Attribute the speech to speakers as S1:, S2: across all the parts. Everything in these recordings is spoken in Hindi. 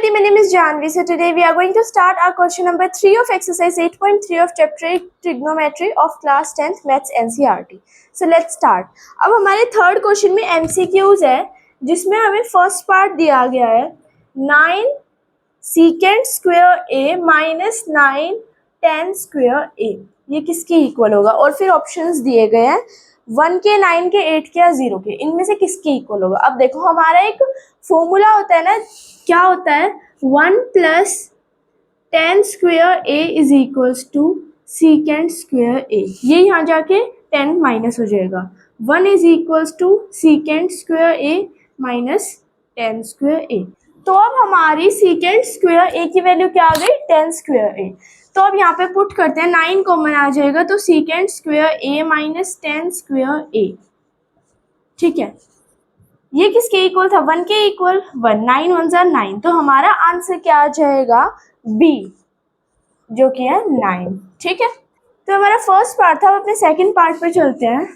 S1: everybody, my name is Janvi. So today we are going to start our question number 3 of exercise 8.3 of chapter 8 trigonometry of class 10th maths NCERT. So let's start. अब हमारे थर्ड क्वेश्चन में MCQs है जिसमें हमें फर्स्ट पार्ट दिया गया है 9 secant square a minus 9 tan square a, ये किसके इक्वल होगा। और फिर ऑप्शंस दिए गए हैं 1 के 9 के 8 के या 0 के, इनमें से किसके इक्वल होगा। अब देखो हमारा एक फॉर्मूला होता है ना, क्या होता है 1 plus tan square a is equals to secant square a, ये यहाँ जाके 10 माइनस हो जाएगा। 1 is equals to secant square a minus tan square a। तो अब हमारी secant स्क्वेयर a की वैल्यू क्या आ गई 10 स्क्वेयर a। तो अब यहाँ पे पुट करते हैं 9 कॉमन आ जाएगा तो secant square a minus 10 square a, ठीक है। ये किसके इक्वल था 1 के इक्वल 1, 9 1 जा 9, तो हमारा आंसर क्या आ जाएगा B, जो कि है 9, ठीक है। तो हमारा फर्स्ट पार्ट था, अब अपने सेकंड पार्ट पे चलते हैं।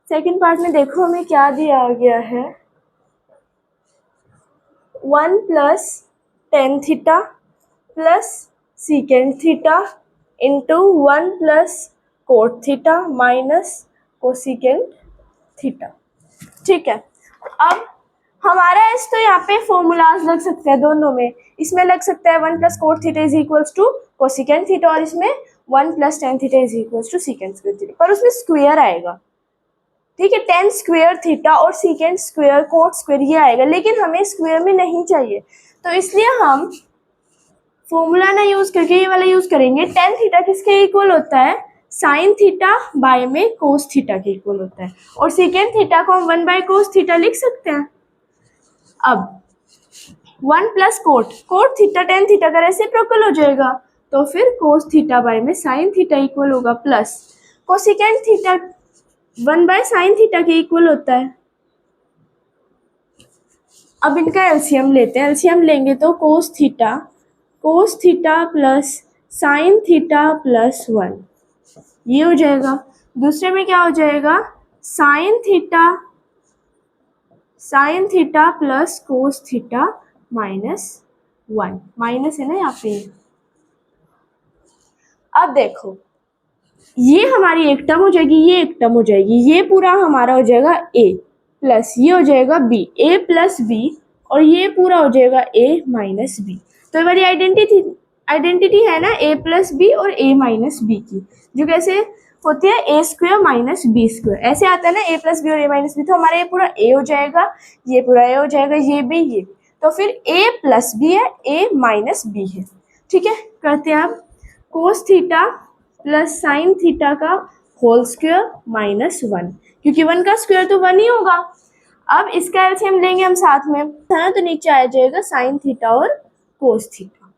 S1: सेकंड पार्ट में देखो हमें क्या दिया गया है 1 plus tan theta plus secant theta into 1 plus cot theta minus cosecant theta, ठीक है। अब हमारा इस तो यहाँ पे फॉर्मूलाज लग सकते हैं दोनों में, इसमें लग सकता है 1 plus cot theta is equals to cosecant theta और इसमें 1 plus tan theta is equals to secant square theta, पर उसमें स्क्वायर आएगा, ठीक है। tan स्क्वायर थीटा और secant स्क्वायर cot स्क्वायर ये आएगा, लेकिन हमें स्क्वायर में नहीं चाहिए, तो इसलिए हम फॉर्मूला ना यूज करके ये वाला यूज करेंगे। tan थीटा किसके इक्वल होता है sin थीटा बाय में cos थीटा के इक्वल होता है, और secant थीटा को हम 1 बाय cos थीटा लिख सकते हैं। अब 1 plus cot theta tan theta का रेसिप्रोकल हो जाएगा, तो फिर cos थीटा बाय में sin थीटा इक्वल होगा plus cosecant theta 1 by sin theta के इक्वल होता है। अब इनका एलसीएम लेते हैं, एलसीएम लेंगे तो cos theta plus sin theta plus 1, ये हो जाएगा। दूसरे में क्या हो जाएगा sin theta plus cos theta minus 1, minus है ना यहाँ पे। अब देखो ये हमारी एक टर्म हो जाएगी, ये एक टर्म हो जाएगी, ये पूरा हमारा हो जाएगा a प्लस ये हो जाएगा b, a प्लस b, और ये पूरा हो जाएगा a माइनस b। तो हमारी आइडेंटिटी है ना a प्लस b और a माइनस b की, जो कैसे होती है a square minus b square, ऐसे आता है ना a प्लस बी और a माइनस बी। तो हमारा ये पूरा a हो जाएगा, ये पूरा a हो जाएगा, ये b ये b, तो फिर a प्लस b है, a माइनस b है, ठीक है। करते हैं अब cos theta plus sine theta का होल स्क्वायर माइनस 1, क्योंकि 1 का स्क्वायर तो 1 ही होगा। अब इसका एलसीएम लेंगे हम साथ में, है ना, तो नीचे आ जाएगा साइन थीटा और कोस थीटा।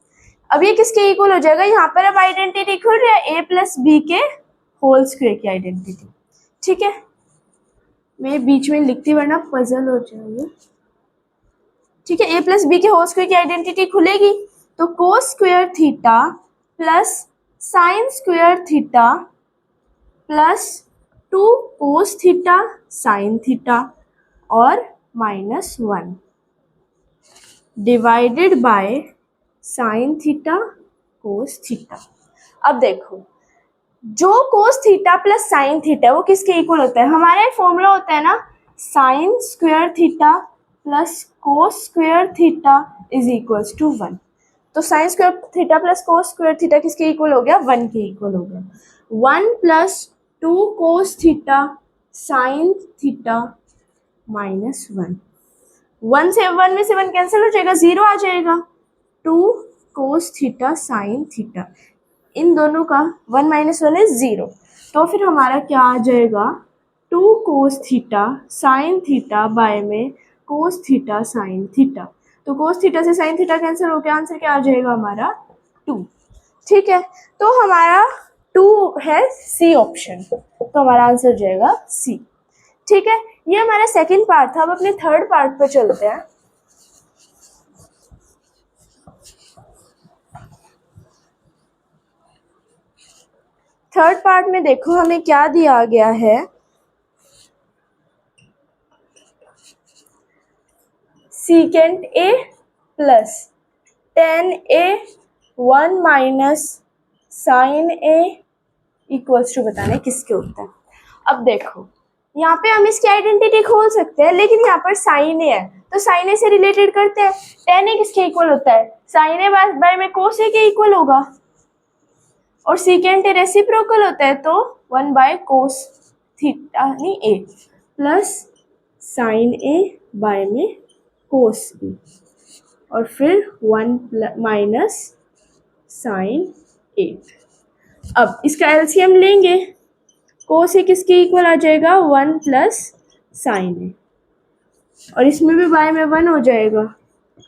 S1: अब ये किसके इक्वल हो जाएगा, यहाँ पर अब आइडेंटिटी खुल रही है a प्लस बी के होल स्क्वायर की आइडेंटिटी, ठीक है। मैं बीच में लिखती वरना पजल हो जाएगी, ठीक है। a प्लस बी के होल स्क्वायर की आइडेंटिटी खुलेगी तो cos square theta plus sine square theta plus 2 cos theta sine theta और minus 1 divided by sine theta cos theta. अब देखो जो cos theta plus sine theta वो किसके इक्वल होता है, हमारा एक फॉर्मूला होता है ना sine square theta plus cos square theta is equals to 1। तो sine square theta plus cos square theta किसके इक्वल हो गया 1 के इक्वल हो गया। 1 plus 2 cos theta sine theta minus 1, 1 से 1 में से 1 कैंसिल हो जाएगा, 0 आ जाएगा। 2 कोस थीटा साइन थीटा, इन दोनों का 1 माइनस 1 इज 0, तो फिर हमारा क्या आ जाएगा 2 cos theta sine theta by में कोस थीटा साइन थीटा। तो कोस थीटा से साइन थीटा कैंसिल हो गया, आंसर क्या आ जाएगा हमारा 2, ठीक है। तो हमारा 2 है सी ऑप्शन, तो हमारा आंसर जाएगा सी, ठीक है। ये हमारा सेकंड पार्ट था। अब अपने थर्ड पार्ट पे चलते हैं। थर्ड पार्ट में देखो हमें क्या दिया गया है secant A plus tan A 1 minus sine A equals to बताना है किसके होता है। अब देखो यहाँ पे हम इसकी आइडेंटिटी खोल सकते हैं, लेकिन यहाँ पर साइन ए है तो साइन ए से रिलेटेड करते हैं। टेन ए किसके इक्वल होता है? साइन ए बाय में कोस ए के इक्वल होगा, और सीकेंट ए रेसिप्रोकल होता है तो 1 बाय कोस थीटा नहीं ए प्लस साइन ए बाय में कोस ए, और फिर 1 माइनस साइन ए। अब इसका एलसीएम लेंगे, कोस ए किसके इक्वल आ जाएगा? 1 प्लस साइन ए, और इसमें भी बाय में 1 हो जाएगा,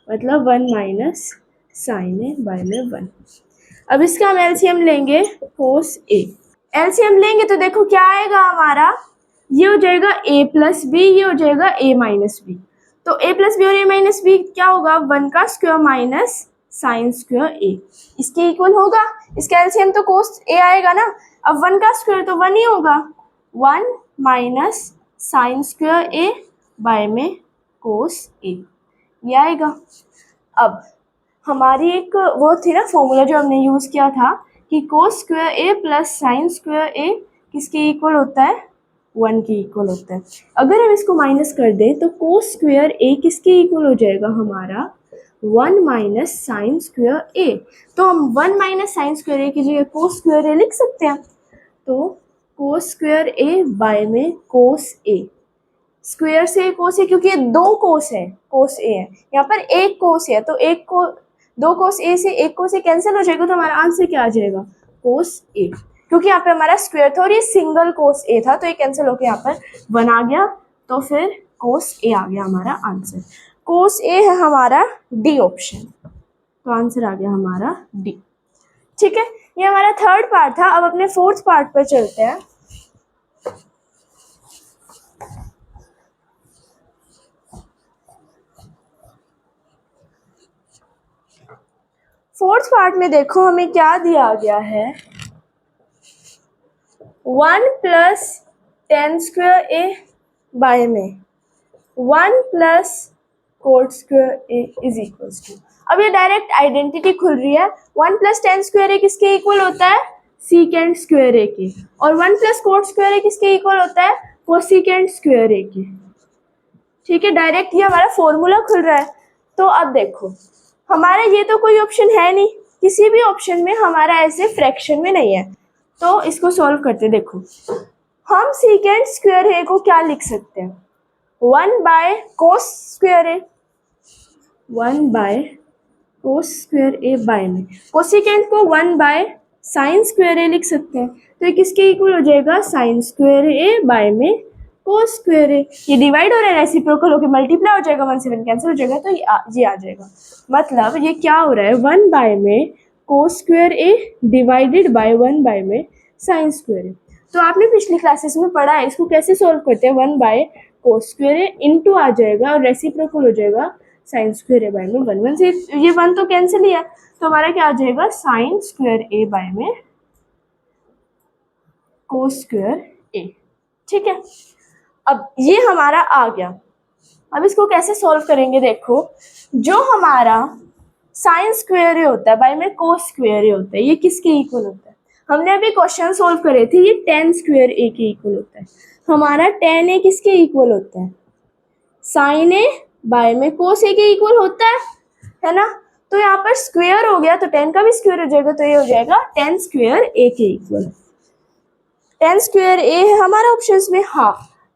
S1: मतलब 1 माइनस साइन ए बाय में 1। अब इसका हम एलसीएम लेंगे कोस ए। एलसीएम लेंगे तो देखो क्या आएगा हमारा, ये हो जाएगा a प्लस बी, ये हो जाएगा a माइनस बी। तो a प्लस बी और a माइनस बी क्या होगा? 1 का square minus sine square a, इसके इक्वल होगा। इसका एलसीएम तो कोस a आएगा ना, अब 1 का स्क्वायर तो 1 ही होगा, 1 minus sine square a by में कोस a, ये आएगा। अब हमारी एक वो थी ना फॉर्मूला जो हमने यूज़ किया था कि cos square a plus sine square a किसके इक्वल होता है? 1 के इक्वल होता है। अगर हम इसको माइनस कर दें तो कोस स्क्वायर a किसके इक्वल हो जाएगा हमारा? 1 माइनस साइन स्क्वायर a। तो हम 1 माइनस साइन स्क्वायर a की जगह कोस स्क्वायर a लिख सकते हैं, तो कोस स्क्वायर a बाय में कोस a, स्क्वायर से कोस ए, क्योंकि ये 2 कोस है, कोस ए है, यहाँ पर एक कोस है तो एक को 2 कोस ए से एक कोस ए कैंसिल हो जाएगा, तो हमारा आंसर क्या आ जाएगा? कोस ए, क्योंकि यहाँ पे हमारा स्क्वायर था और ये सिंगल कोस ए था तो ये कैंसिल होकर यहाँ पर 1 आ गया, तो फिर कोस ए आ गया हमारा आंसर। कोस ए है हमारा डी ऑप्शन, तो आंसर आ गया हमारा डी। ठीक है, ये हमारा थर्ड पार्ट था। अब अपने फोर्थ पार्ट पर चलते हैं। फोर्थ पार्ट में देखो हमें क्या दिया गया है, 1 plus tan square A by में 1 plus cot square A is equals to. अब ये डायरेक्ट आइडेंटिटी खुल रही है, 1 प्लस टेन स्क्वायर ए किसके इक्वल होता है? सीकेंट स्क्वायर ए के, और 1 प्लस कोट स्क्वायर ए किसके इक्वल होता है? कोसिकेंट स्क्वायर ए के। ठीक है, डायरेक्ट ये हमारा फॉर्मूला खुल रहा है। तो अब देखो हमारा ये तो कोई ऑप्शन है नहीं, किसी भी ऑप्शन में हमारा ऐसे फ्रैक्शन में नहीं है, तो इसको सॉल्व करते। देखो हम सीकेंट स्क्वायर ए को क्या लिख सकते हैं? 1 by cos square A, 1 by cos square A by में कोसिकेंट को 1 बाय साइन स्क्वायर ए लिख सकते हैं, तो ये किसके इक्वल हो जाएगा? साइन स्क्वायर ए बाय में कोस स्क्वायर ए। ये डिवाइड हो रहा है, रेसिप्रोकल होकर मल्टीप्लाई हो जाएगा, 1 से 1 कैंसिल हो जाएगा, तो ये आ जाएगा। मतलब ये क्या हो रहा है? 1 बाय में cos square A divided by 1 by में साइन स्क्वायर ए। तो आपने पिछली क्लासेस में पढ़ा है, इसको कैसे सॉल्व करते हैं? 1 by cos square A into आ जाएगा और रेसिप्रोकल हो जाएगा साइन स्क्वायर ए बाय में 1, 1 से ये 1 तो कैंसिल ही है, तो हमारा क्या आ जाएगा? साइन स्क्वायर ए बाय में कोस स्क्वायर ए। ठीक है, अब ये हमारा आ गया। अब इसको कैसे सॉल्व करेंगे? देखो जो हमारा साइन स्क्वायर ए होता है बाय में कोस स्क्वायर ए होता है, ये किसके इक्वल होता है? हमने अभी क्वेश्चन सॉल्व करे थे, ये टेन स्क्वायर ए के इक्वल होता है। हमारा टेन ए किसके इक्वल होता है? साइन ए बाय में कोस ए के इक्वल होता है ना। तो यहाँ पर स्क्वायर हो गया तो 10 का भी स्क्वायर हो जाएगा, तो ये हो जाएगा 10 स्क्वायर ए के इक्वल। 10 स्क्वायर ए है हमारा ऑप्शंस में, हाँ,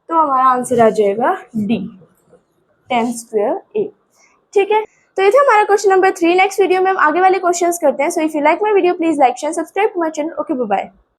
S1: तो हमारा आंसर आ जाएगा डी, 10 स्क्वायर ए। ठीक है, तो ये था हमारा क्वेश्चन नंबर 3। नेक्स्ट वीडियो में हम आगे वाले क्वेश्चंस करते हैं। So if you like my video please like share subscribe to my channel. Okay, bye bye.